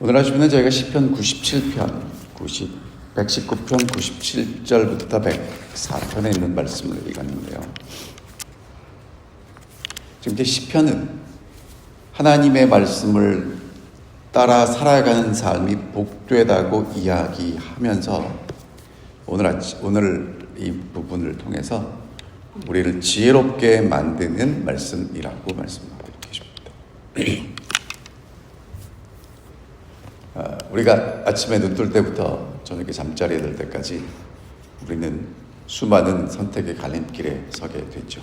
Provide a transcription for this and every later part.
오늘 하시면 저희가 시편 97편, 119편 97절부터 104편에 있는 말씀을 읽었는데요. 지금 이제 시편은 하나님의 말씀을 따라 살아가는 삶이 복되다고 이야기하면서 오늘 이 부분을 통해서 우리를 지혜롭게 만드는 말씀이라고 말씀하고 계십니다. 우리가 아침에 눈 뜰 때부터 저녁에 잠자리에 들 때까지 우리는 수많은 선택의 갈림길에 서게 되죠.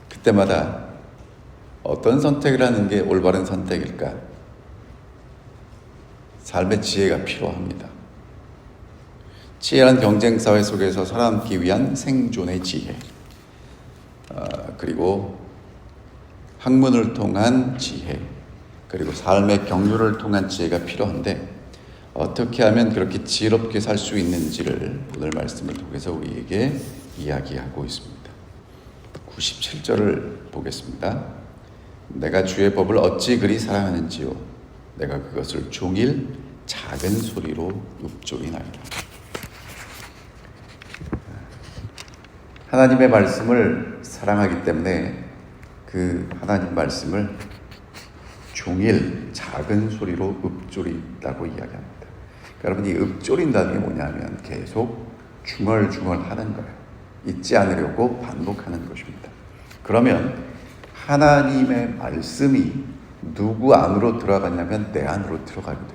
그때마다 어떤 선택을 하는 게 올바른 선택일까? 삶의 지혜가 필요합니다. 치열한 경쟁사회 속에서 살아남기 위한 생존의 지혜, 그리고 학문을 통한 지혜, 그리고 삶의 경륜을 통한 지혜가 필요한데 어떻게 하면 그렇게 지혜롭게 살 수 있는지를 오늘 말씀을 통해서 우리에게 이야기하고 있습니다. 97절을 보겠습니다. 내가 주의 법을 어찌 그리 사랑하는지요. 내가 그것을 종일 작은 소리로 읊조리나이다. 하나님의 말씀을 사랑하기 때문에 그 하나님 말씀을 종일 작은 소리로 읊조린다고 이야기합니다. 여러분, 이 읊조린다는 게 뭐냐면 계속 중얼중얼 하는 거예요. 잊지 않으려고 반복하는 것입니다. 그러면 하나님의 말씀이 누구 안으로 들어가냐면 내 안으로 들어가게 되죠.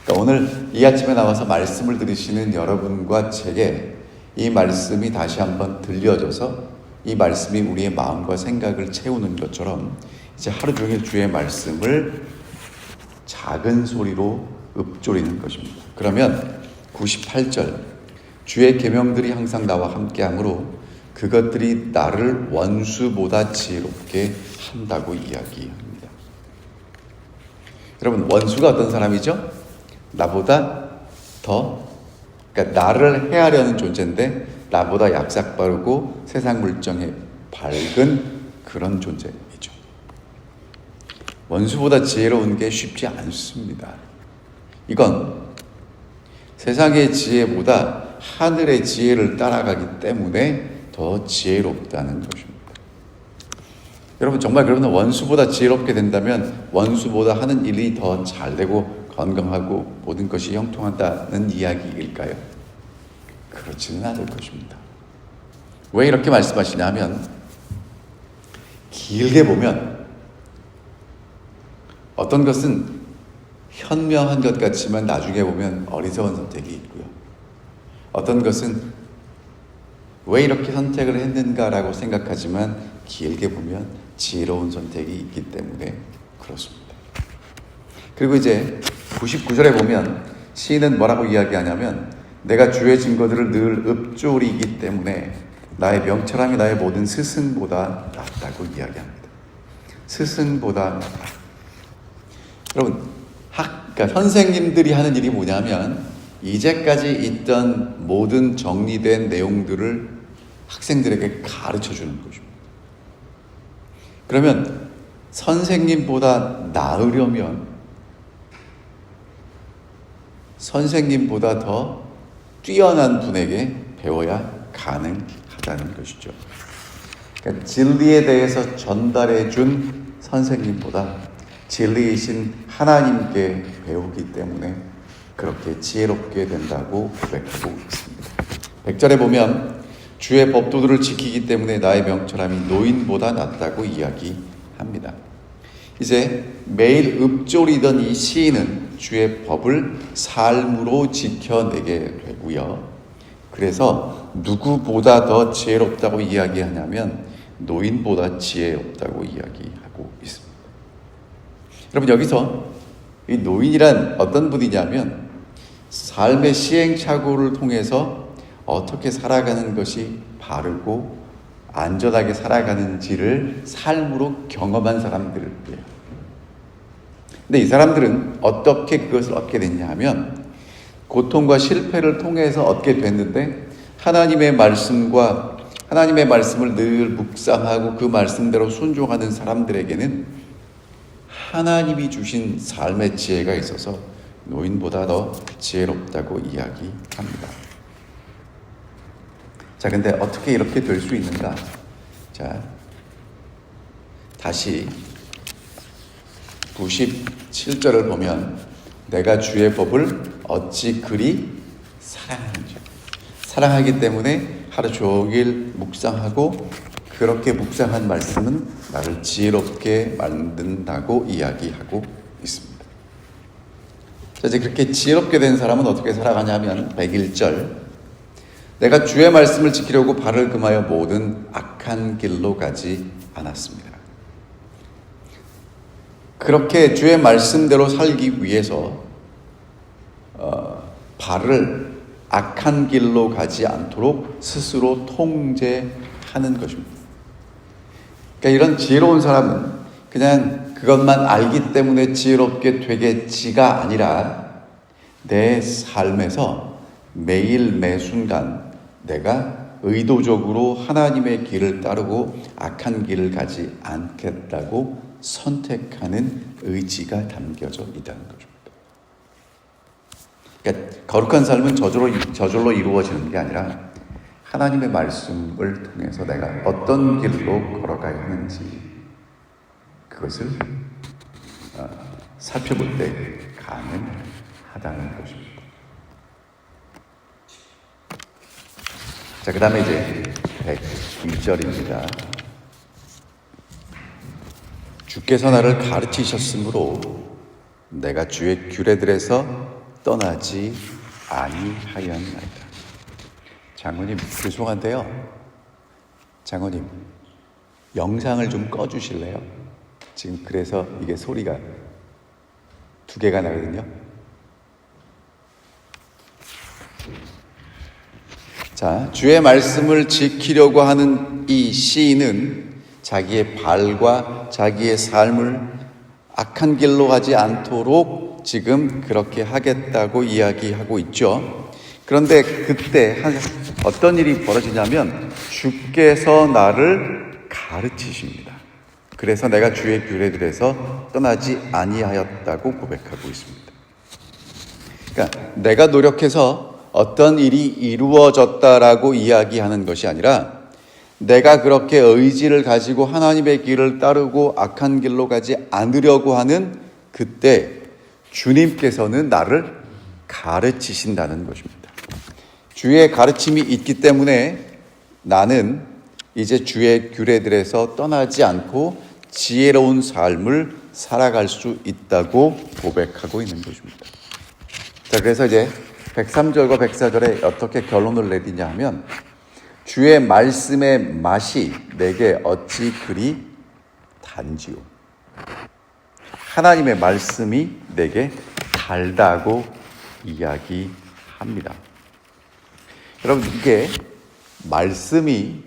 그러니까 오늘 이 아침에 나와서 말씀을 들으시는 여러분과 제게 이 말씀이 다시 한번 들려져서 이 말씀이 우리의 마음과 생각을 채우는 것처럼 이제 하루 종일 주의 말씀을 작은 소리로 읊조리는 것입니다. 그러면 98절, 주의 계명들이 항상 나와 함께하므로 그것들이 나를 원수보다 지혜롭게 한다고 이야기합니다. 여러분, 원수가 어떤 사람이죠? 나보다 그러니까 나를 해하려는 존재인데 나보다 약삭빠르고 세상 물정에 밝은 그런 존재이죠. 원수보다 지혜로운 게 쉽지 않습니다. 이건 세상의 지혜보다 하늘의 지혜를 따라가기 때문에 더 지혜롭다는 것입니다. 여러분, 정말 그러면 원수보다 지혜롭게 된다면 원수보다 하는 일이 더 잘되고 건강하고 모든 것이 형통한다는 이야기일까요? 그렇지는 않을 것입니다. 왜 이렇게 말씀하시냐 하면 길게 보면 어떤 것은 현명한 것 같지만 나중에 보면 어리석은 선택이 있고요. 어떤 것은 왜 이렇게 선택을 했는가라고 생각하지만 길게 보면 지혜로운 선택이 있기 때문에 그렇습니다. 그리고 이제 99절에 보면 시인은 뭐라고 이야기하냐면 내가 주의 증거들을 늘 읊조리기 때문에 나의 명철함이 나의 모든 스승보다 낫다고 이야기합니다. 스승보다 낫다. 여러분, 그러니까 선생님들이 하는 일이 뭐냐면 이제까지 있던 모든 정리된 내용들을 학생들에게 가르쳐주는 것입니다. 그러면 선생님보다 나으려면 선생님보다 더 뛰어난 분에게 배워야 가능하다는 것이죠. 그러니까 진리에 대해서 전달해 준 선생님보다 진리이신 하나님께 배우기 때문에 그렇게 지혜롭게 된다고 고백하고 있습니다. 100절에 보면 주의 법도들을 지키기 때문에 나의 명철함이 노인보다 낫다고 이야기합니다. 이제 매일 읊조리던 이 시인은 주의 법을 삶으로 지켜내게 되고요. 그래서 누구보다 더 지혜롭다고 이야기하냐면 노인보다 지혜롭다고 이야기하고 있습니다. 여러분, 여기서 이 노인이란 어떤 분이냐면 삶의 시행착오를 통해서 어떻게 살아가는 것이 바르고 안전하게 살아가는지를 삶으로 경험한 사람들이에요. 근데 이 사람들은 어떻게 그것을 얻게 됐냐 하면 고통과 실패를 통해서 얻게 됐는데 하나님의 말씀과 하나님의 말씀을 늘 묵상하고 그 말씀대로 순종하는 사람들에게는 하나님이 주신 삶의 지혜가 있어서 노인보다 더 지혜롭다고 이야기합니다. 자, 근데 어떻게 이렇게 될 수 있는가? 자, 다시 97절을 보면 내가 주의 법을 어찌 그리 사랑하는지, 사랑하기 때문에 하루 종일 묵상하고 그렇게 묵상한 말씀은 나를 지혜롭게 만든다고 이야기하고 있습니다. 자, 이제 그렇게 지혜롭게 된 사람은 어떻게 살아가냐면 101절, 내가 주의 말씀을 지키려고 발을 금하여 모든 악한 길로 가지 않았습니다. 그렇게 주의 말씀대로 살기 위해서 발을 악한 길로 가지 않도록 스스로 통제하는 것입니다. 그러니까 이런 지혜로운 사람은 그냥 그것만 알기 때문에 지혜롭게 되겠지가 아니라 내 삶에서 매일 매순간 내가 의도적으로 하나님의 길을 따르고 악한 길을 가지 않겠다고 선택하는 의지가 담겨져 있다는 것입니다. 그러니까 거룩한 삶은 저절로 이루어지는 게 아니라 하나님의 말씀을 통해서 내가 어떤 길로 걸어가야 하는지 그것을 살펴볼 때 가능하다는 것입니다. 자, 그 다음에 이제 102절입니다. 주께서 나를 가르치셨으므로 내가 주의 규례들에서 떠나지 아니하였나이다. 장로님, 죄송한데요. 장로님, 영상을 좀 꺼주실래요? 지금 그래서 이게 소리가 2개가 나거든요. 자, 주의 말씀을 지키려고 하는 이 시인은 자기의 발과 자기의 삶을 악한 길로 가지 않도록 지금 그렇게 하겠다고 이야기하고 있죠. 그런데 그때 어떤 일이 벌어지냐면 주께서 나를 가르치십니다. 그래서 내가 주의 규례들에서 떠나지 아니하였다고 고백하고 있습니다. 그러니까 내가 노력해서 어떤 일이 이루어졌다라고 이야기하는 것이 아니라 내가 그렇게 의지를 가지고 하나님의 길을 따르고 악한 길로 가지 않으려고 하는 그때 주님께서는 나를 가르치신다는 것입니다. 주의 가르침이 있기 때문에 나는 이제 주의 규례들에서 떠나지 않고 지혜로운 삶을 살아갈 수 있다고 고백하고 있는 것입니다. 자, 그래서 이제 103절과 104절에 어떻게 결론을 내리냐 하면 주의 말씀의 맛이 내게 어찌 그리 단지요. 하나님의 말씀이 내게 달다고 이야기합니다. 여러분, 이게 말씀이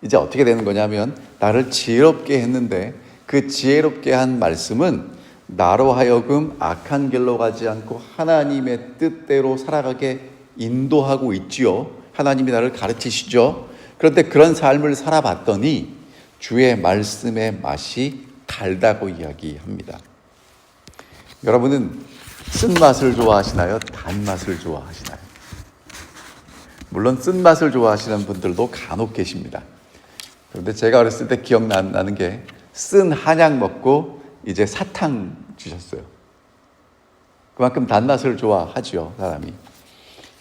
이제 어떻게 되는 거냐면 나를 지혜롭게 했는데 그 지혜롭게 한 말씀은 나로 하여금 악한 길로 가지 않고 하나님의 뜻대로 살아가게 인도하고 있지요. 하나님이 나를 가르치시죠. 그런데 그런 삶을 살아봤더니 주의 말씀의 맛이 달다고 이야기합니다. 여러분은 쓴맛을 좋아하시나요? 단맛을 좋아하시나요? 물론 쓴맛을 좋아하시는 분들도 간혹 계십니다. 그런데 제가 어렸을 때 기억나는 게 쓴 한약 먹고 이제 사탕 주셨어요. 그만큼 단맛을 좋아하죠, 사람이.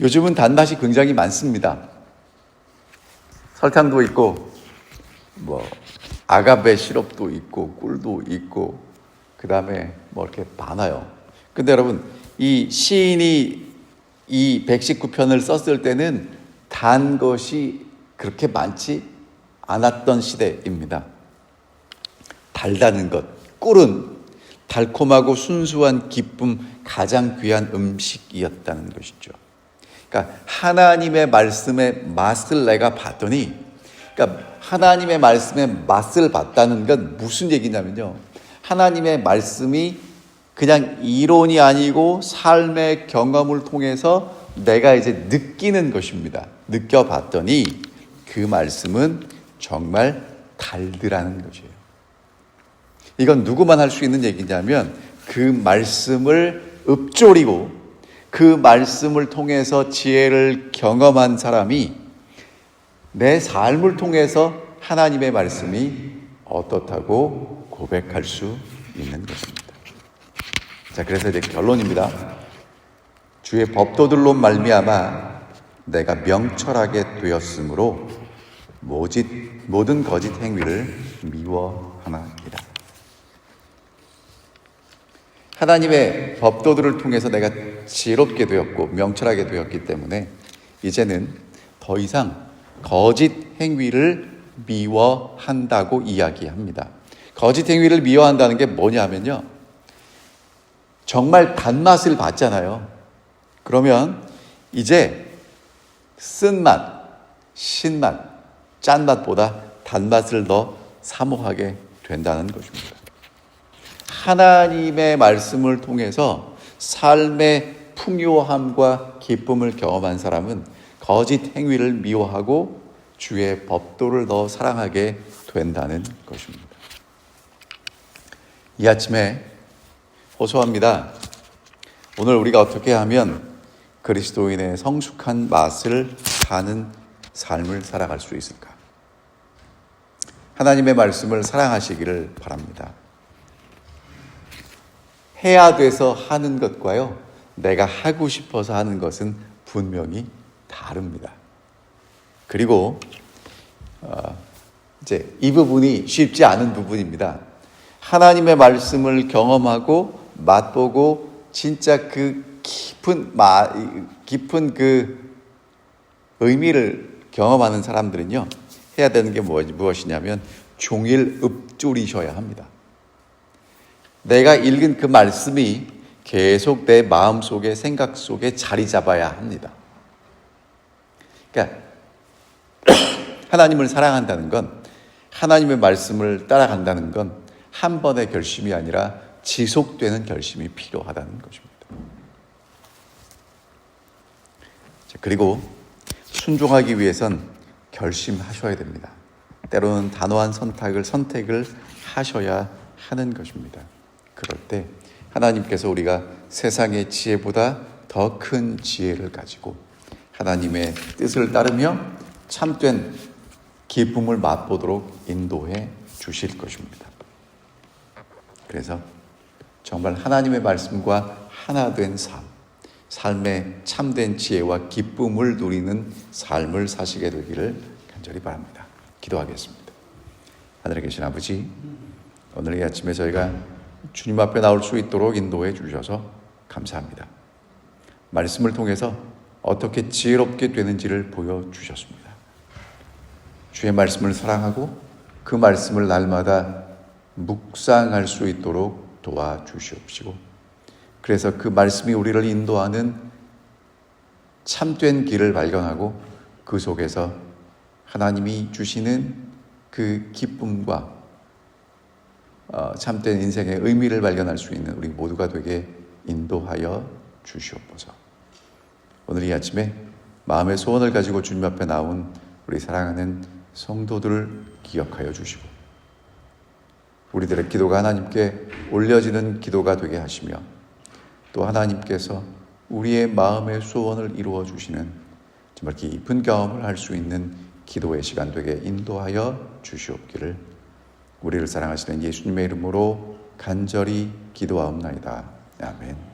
요즘은 단맛이 굉장히 많습니다. 설탕도 있고 아가베 시럽도 있고 꿀도 있고 그다음에 이렇게 많아요. 근데 여러분, 이 시인이 이 119편을 썼을 때는 단 것이 그렇게 많지 않았던 시대입니다. 달다는 것, 꿀은 달콤하고 순수한 기쁨, 가장 귀한 음식이었다는 것이죠. 그러니까 하나님의 말씀의 맛을 내가 봤더니, 그러니까 하나님의 말씀의 맛을 봤다는 건 무슨 얘기냐면요, 하나님의 말씀이 그냥 이론이 아니고 삶의 경험을 통해서 내가 이제 느끼는 것입니다. 느껴봤더니 그 말씀은 정말 달더라는 것이에요. 이건 누구만 할 수 있는 얘기냐면 그 말씀을 읊조리고 그 말씀을 통해서 지혜를 경험한 사람이 내 삶을 통해서 하나님의 말씀이 어떻다고 고백할 수 있는 것입니다. 자, 그래서 이제 결론입니다. 주의 법도들로 말미암아 내가 명철하게 되었으므로 모든 거짓 행위를 미워하나이다. 하나님의 법도들을 통해서 내가 지혜롭게 되었고 명철하게 되었기 때문에 이제는 더 이상 거짓 행위를 미워한다고 이야기합니다. 거짓 행위를 미워한다는 게 뭐냐면요, 정말 단맛을 봤잖아요. 그러면 이제 쓴맛, 신맛, 짠맛보다 단맛을 더 사모하게 된다는 것입니다. 하나님의 말씀을 통해서 삶의 풍요함과 기쁨을 경험한 사람은 거짓 행위를 미워하고 주의 법도를 더 사랑하게 된다는 것입니다. 이 아침에 호소합니다. 오늘 우리가 어떻게 하면 그리스도인의 성숙한 맛을 사는 삶을 살아갈 수 있을까? 하나님의 말씀을 사랑하시기를 바랍니다. 해야 돼서 하는 것과요, 내가 하고 싶어서 하는 것은 분명히 다릅니다. 그리고 이제 이 부분이 쉽지 않은 부분입니다. 하나님의 말씀을 경험하고 맛보고 진짜 그 깊은 그 의미를 경험하는 사람들은요, 해야 되는 게 무엇이냐면 종일 읊조리셔야 합니다. 내가 읽은 그 말씀이 계속 내 마음속에, 생각 속에 자리 잡아야 합니다. 그러니까 하나님을 사랑한다는 건, 하나님의 말씀을 따라간다는 건 한 번의 결심이 아니라 지속되는 결심이 필요하다는 것입니다. 그리고 순종하기 위해선 결심하셔야 됩니다. 때로는 단호한 선택을 하셔야 하는 것입니다. 그럴 때 하나님께서 우리가 세상의 지혜보다 더 큰 지혜를 가지고 하나님의 뜻을 따르며 참된 기쁨을 맛보도록 인도해 주실 것입니다. 그래서 정말 하나님의 말씀과 하나 된 삶의 참된 지혜와 기쁨을 누리는 삶을 사시게 되기를 간절히 바랍니다. 기도하겠습니다. 하늘에 계신 아버지, 오늘 이 아침에 저희가 주님 앞에 나올 수 있도록 인도해 주셔서 감사합니다. 말씀을 통해서 어떻게 지혜롭게 되는지를 보여주셨습니다. 주의 말씀을 사랑하고 그 말씀을 날마다 묵상할 수 있도록 도와주시옵시고, 그래서 그 말씀이 우리를 인도하는 참된 길을 발견하고 그 속에서 하나님이 주시는 그 기쁨과 참된 인생의 의미를 발견할 수 있는 우리 모두가 되게 인도하여 주시옵소서. 오늘 이 아침에 마음의 소원을 가지고 주님 앞에 나온 우리 사랑하는 성도들을 기억하여 주시고, 우리들의 기도가 하나님께 올려지는 기도가 되게 하시며, 또 하나님께서 우리의 마음의 소원을 이루어 주시는 정말 깊은 경험을 할 수 있는 기도의 시간 되게 인도하여 주시옵기를 우리를 사랑하시는 예수님의 이름으로 간절히 기도하옵나이다. 아멘.